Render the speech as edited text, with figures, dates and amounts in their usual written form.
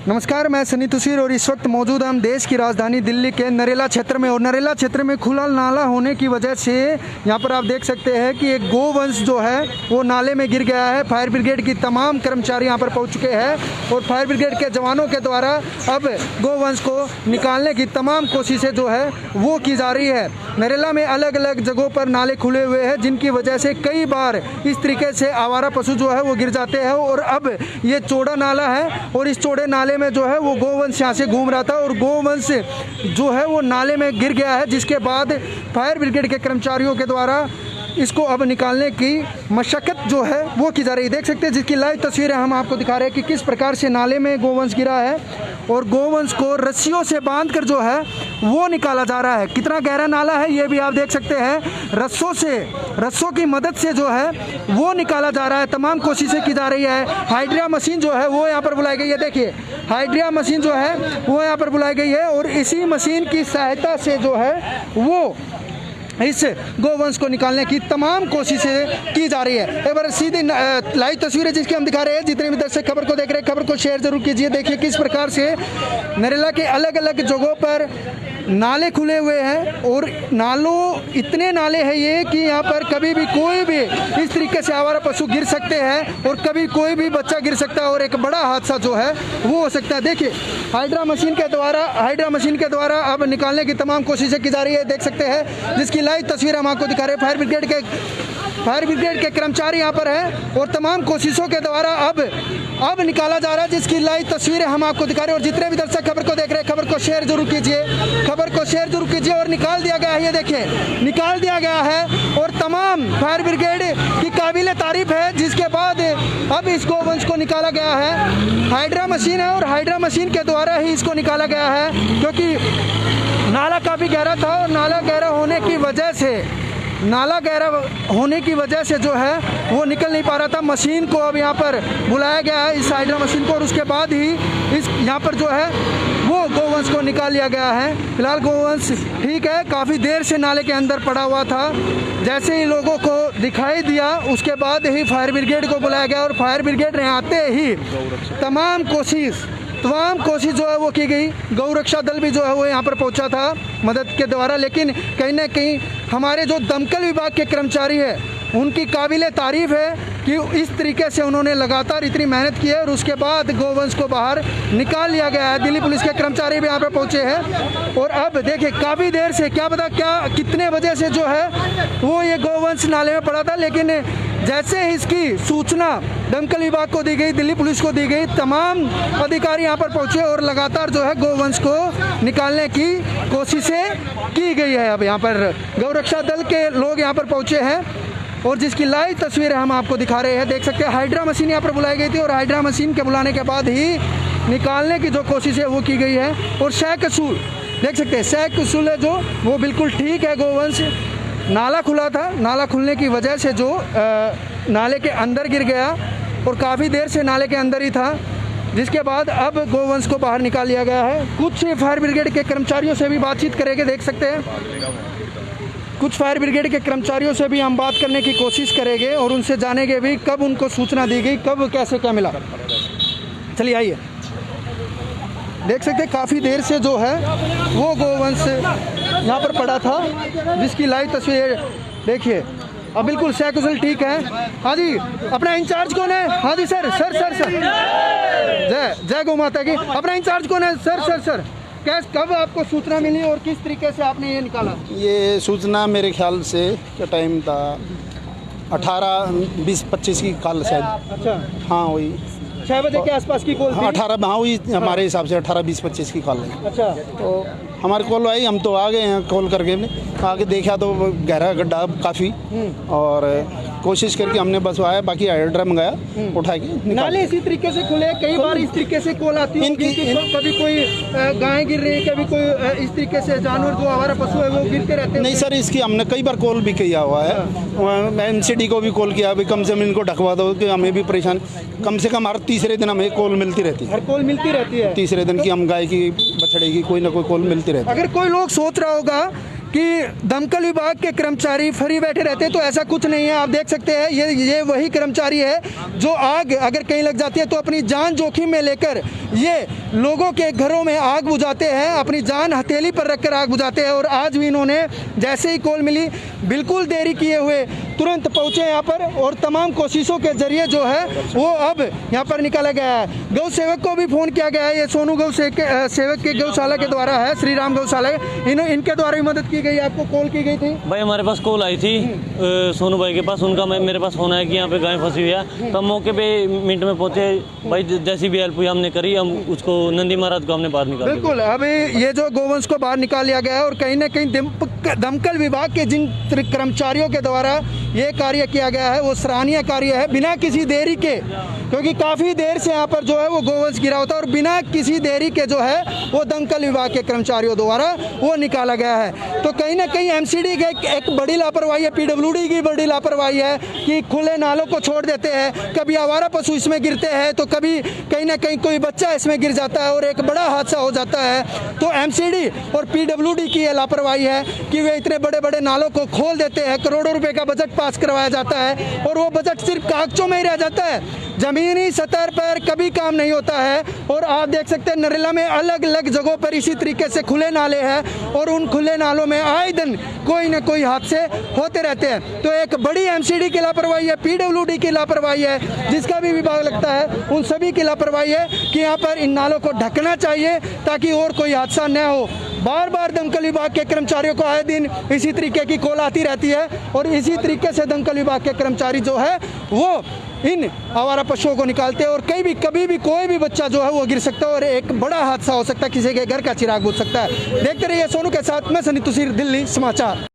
नमस्कार, मैं सनी तुसीर और इस वक्त मौजूद हम देश की राजधानी दिल्ली के नरेला क्षेत्र में। और नरेला क्षेत्र में खुला नाला होने की वजह से यहाँ पर आप देख सकते हैं कि एक गोवंश जो है वो नाले में गिर गया है। फायर ब्रिगेड की तमाम कर्मचारी यहाँ पर पहुँच चुके हैं और फायर ब्रिगेड के जवानों के द्वारा अब गोवंश को निकालने की तमाम कोशिशें जो है वो की जा रही है। नरेला में अलग अलग जगहों पर नाले खुले हुए हैं जिनकी वजह से कई बार इस तरीके से आवारा पशु जो है वो गिर जाते हैं। और अब ये चौड़ा नाला है और इस चौड़े नाले में जो है वो गोवंश यहाँ से घूम रहा था और गोवंश जो है वो नाले में गिर गया है, जिसके बाद फायर ब्रिगेड के कर्मचारियों के द्वारा इसको अब निकालने की मशक्क़त जो है वो की जा रही है। देख सकते हैं जिसकी लाइव तस्वीरें हम आपको दिखा रहे हैं कि किस प्रकार से नाले में गोवंश गिरा है और गोवंश को रस्सियों से बांधकर जो है वो निकाला जा रहा है। कितना गहरा नाला है ये भी आप देख सकते हैं। रस्सों की मदद से जो है वो निकाला जा रहा है। तमाम कोशिशें की जा रही है। हाइड्रा मशीन जो है वो यहाँ पर बुलाई गई है। देखिए हाइड्रा मशीन जो है वो यहाँ पर बुलाई गई है और इसी मशीन की सहायता से जो है वो इस गोवंश को निकालने की तमाम कोशिशें की जा रही है। एक बार सीधी लाइव तस्वीरें जिसकी हम दिखा रहे हैं, जितने भी दर्शक खबर को देख रहे हैं खबर को शेयर जरूर कीजिए। देखिए किस प्रकार से नरेला के अलग अलग जगहों पर नाले खुले हुए हैं और इतने नाले हैं ये कि यहाँ पर कभी भी कोई भी इस तरीके से आवारा पशु गिर सकते हैं और कभी कोई भी बच्चा गिर सकता है और एक बड़ा हादसा जो है वो हो सकता है। देखिए हाइड्रा मशीन के द्वारा अब निकालने की तमाम कोशिशें की जा रही है। देख सकते हैं जिसकी लाइव तस्वीर हम आपको दिखा रहे हैं। फायर ब्रिगेड के कर्मचारी यहाँ पर हैं और तमाम कोशिशों के द्वारा अब निकाला जा रहा है, जिसकी लाइव तस्वीरें हम आपको दिखा रहे हैं। और जितने भी दर्शक खबर को देख रहे हैं खबर को शेयर जरूर कीजिए और निकाल दिया गया है। ये देखिए निकाल दिया गया है और तमाम फायर ब्रिगेड की काबिले तारीफ है, जिसके बाद अब इस गोवंश को निकाला गया है। हाइड्रा मशीन है और हाइड्रा मशीन के द्वारा ही इसको निकाला गया है, क्योंकि नाला काफ़ी गहरा था और नाला गहरा होने की वजह से जो है वो निकल नहीं पा रहा था। मशीन को अब यहाँ पर बुलाया गया है, इस हाइड्रा मशीन को, और उसके बाद ही इस यहाँ पर जो है वो गोवंश को निकाल लिया गया है। फिलहाल गोवंश ठीक है, काफ़ी देर से नाले के अंदर पड़ा हुआ था। जैसे ही लोगों को दिखाई दिया उसके बाद ही फायर ब्रिगेड को बुलाया गया और फायर ब्रिगेड ने आते ही तमाम कोशिश जो है वो की गई। गौ रक्षा दल भी जो है वो यहाँ पर पहुँचा था मदद के द्वारा, लेकिन कहीं ना कहीं हमारे जो दमकल विभाग के कर्मचारी है उनकी काबिले तारीफ है कि इस तरीके से उन्होंने लगातार इतनी मेहनत की है और उसके बाद गोवंश को बाहर निकाल लिया गया है। दिल्ली पुलिस के कर्मचारी भी यहाँ पर पहुँचे हैं और अब देखिए काफ़ी देर से कितने बजे से जो है वो ये गोवंश नाले में पड़ा था, लेकिन जैसे ही इसकी सूचना दमकल विभाग को दी गई, दिल्ली पुलिस को दी गई, तमाम अधिकारी यहाँ पर पहुँचे और लगातार जो है गोवंश को निकालने की कोशिशें की गई है। अब यहाँ पर गौ रक्षा दल के लोग यहाँ पर पहुँचे हैं और जिसकी लाइव तस्वीरें हम आपको दिखा रहे हैं। देख सकते हैं हाइड्रा मशीन यहाँ पर बुलाई गई थी और हाइड्रा मशीन के बुलाने के बाद ही निकालने की जो कोशिश है वो की गई है। और सहकसूल देख सकते हैं, सहकसूल है जो वो बिल्कुल ठीक है। गोवंश नाला खुला था, नाला खुलने की वजह से जो नाले के अंदर गिर गया और काफ़ी देर से नाले के अंदर ही था, जिसके बाद अब गोवंश को बाहर निकाल लिया गया है। कुछ फायर ब्रिगेड के कर्मचारियों से भी बातचीत करेंगे, देख सकते हैं कुछ फायर ब्रिगेड के कर्मचारियों से भी हम बात करने की कोशिश करेंगे और उनसे जानेंगे भी कब उनको सूचना दी गई, कब कैसे क्या मिला। चलिए आइए, देख सकते हैं काफ़ी देर से जो है वो गोवंश यहाँ पर पड़ा था, जिसकी लाइव तस्वीर देखिए। अब बिल्कुल सहकुशल ठीक है। हाँ जी, अपना इंचार्ज कौन है? हाँ जी सर जय गौ माता की। अपना इंचार्ज कौन है? सर कब आपको सूचना मिली और किस तरीके से आपने ये निकाला? ये सूचना मेरे ख्याल से क्या टाइम था 18-20-25 की कॉल शायद। अच्छा हाँ वही 6 बजे के आसपास की कॉल थी। 18 हाँ वही हमारे हिसाब से 18-20-25 की कॉल है। अच्छा, तो हमारी कॉल आई, हम तो आ गए हैं। कॉल करके आके देखा तो गहरा गड्ढा काफ़ी, और कोशिश करके हमने बस आया, बाकी हाइड्रा मंगाया उठा के। नाले इसी तरीके से खुले, कई बार इस तरीके से कॉल आती है कभी कोई गाय गिर रही है, कभी कोई इस तरीके से जानवर जो आवारा पशु है वो गिरते रहते हैं। नहीं सर, इसकी हमने कई बार कॉल भी किया हुआ है। MCD को भी कॉल किया, अभी कम से कम इनको ढकवा दो कि हमें भी परेशान। कम से कम हर तीसरे दिन हमें कॉल मिलती रहती है। तीसरे दिन की हम गाय की बछड़े की कोई ना कोई कॉल मिलती रहती है। अगर कोई लोग सोच रहा होगा कि दमकल विभाग के कर्मचारी फ्री बैठे रहते हैं, तो ऐसा कुछ नहीं है। आप देख सकते हैं ये वही कर्मचारी है जो आग अगर कहीं लग जाती है तो अपनी जान जोखिम में लेकर ये लोगों के घरों में आग बुझाते हैं, अपनी जान हथेली पर रखकर आग बुझाते हैं। और आज भी इन्होंने जैसे ही कॉल मिली बिल्कुल देरी किए हुए तुरंत पहुंचे यहाँ पर और तमाम कोशिशों के जरिए जो है वो अब यहाँ पर निकाला गया है। गौ सेवक को भी फ़ोन किया गया है, ये सोनू गौ सेवक के गौशाला के द्वारा है, श्री राम गौशाला, इनके द्वारा भी मदद की गई। आपको कॉल की गई थी? भाई हमारे पास कॉल आई थी सोनू भाई के पास, उनका मेरे पास फोन आया कि यहाँ पे गाय फंसी हुई है। तो हम मौके पे मिनट में पहुंचे भाई, जैसी भी हेल्प हुई हमने करी, हम उसको नंदी महाराज को हमने बाहर निकाला। बिल्कुल, अभी ये जो गोवंश को बाहर निकाल लिया गया है और कहीं ना कहीं दमकल विभाग के जिन कर्मचारियों के द्वारा ये कार्य किया गया है वो सराहनीय कार्य है, बिना किसी देरी के, क्योंकि काफ़ी देर से यहाँ पर जो है वो गोवंश गिरा होता है और बिना किसी देरी के जो है वो दमकल विभाग के कर्मचारियों द्वारा वो निकाला गया है। तो कहीं ना कहीं एमसीडी की एक बड़ी लापरवाही है, पीडब्ल्यूडी की बड़ी लापरवाही है कि खुले नालों को छोड़ देते हैं, कभी आवारा पशु इसमें गिरते हैं तो कभी कहीं ना कहीं कोई बच्चा इसमें गिर जाता है और एक बड़ा हादसा हो जाता है। तो एमसीडी और पीडब्ल्यूडी की ये लापरवाही है कि वे इतने बड़े बड़े नालों को खोल देते हैं, करोड़ों रुपए का बजट पास करवाया जाता है और वो बजट सिर्फ कागजों में ही रह जाता है, जमीनी सतह पर कभी काम नहीं होता है। और आप देख सकते हैं नरेला में अलग अलग जगहों पर इसी तरीके से खुले नाले हैं और उन खुले नालों में आए दिन कोई न कोई हादसे होते रहते हैं। तो एक बड़ी एमसीडी की लापरवाही है, पीडब्ल्यूडी की लापरवाही है, जिसका भी विभाग लगता है उन सभी की लापरवाही है कि यहाँ पर इन नालों को ढकना चाहिए ताकि और कोई हादसा न हो। बार बार दमकल विभाग के कर्मचारियों को आए दिन इसी तरीके की कॉल आती रहती है और इसी तरीके से दमकल विभाग के कर्मचारी जो है वो इन आवारा पशुओं को निकालते हैं और कभी भी कोई भी बच्चा जो है वो गिर सकता है और एक बड़ा हादसा हो सकता है, किसी के घर का चिराग बुझ सकता है। देखते रहिए सोनू के साथ, मैं सनी तुसीर, दिल्ली समाचार।